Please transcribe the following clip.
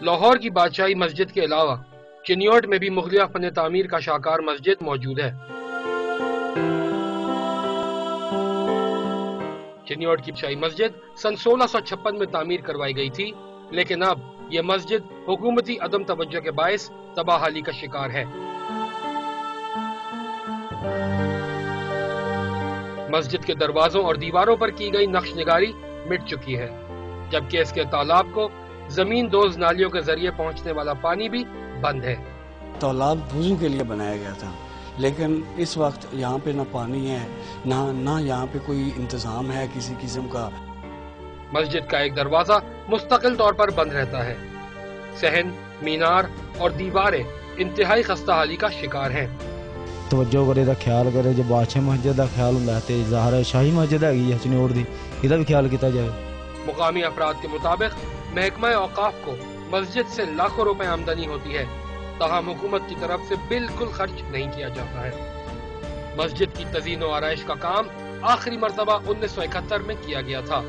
لاہور کی بادشاہی مسجد کے علاوہ چنیوٹ میں بھی مغلیہ فن تعمیر کا شاہکار مسجد موجود ہے۔ چنیوٹ کی شاہی مسجد سن 1656 میں تعمیر کروائی گئی تھی، لیکن اب یہ مسجد حکومتی عدم توجہ کے باعث تباہ حالی کا شکار ہے۔ مسجد کے دروازوں اور دیواروں پر کی گئی نقش نگاری مٹ چکی ہے، جبکہ اس کے تالاب کو زمین دوز نالیوں کے ذریعے پہنچنے والا پانی بھی بند ہے۔ تالاب وضو کے لیے بنایا گیا تھا، لیکن اس وقت یہاں پہ نہ پانی ہے نہ یہاں پہ کوئی انتظام ہے کسی قسم کا۔ مسجد کا ایک دروازہ مستقل طور پر بند رہتا ہے۔ صحن، مینار اور دیواریں انتہائی خستہ حالی کا شکار ہیں۔ توجہ کرے دا خیال کرے، جو بادشاہ مسجد دا خیال ہوندا ہے تے ظاہر ہے شاہی مسجد ہے چنیوٹ دی، ਇਹਦਾ بھی خیال کیتا جائے۔ مقامی افراد کے مطابق محکمہ اوقاف کو مسجد سے لاکھوں روپے آمدنی ہوتی ہے، تاہم حکومت کی طرف سے بالکل خرچ نہیں کیا جاتا ہے۔ مسجد کی تزئین و آرائش کا کام آخری مرتبہ 1971 میں کیا گیا تھا۔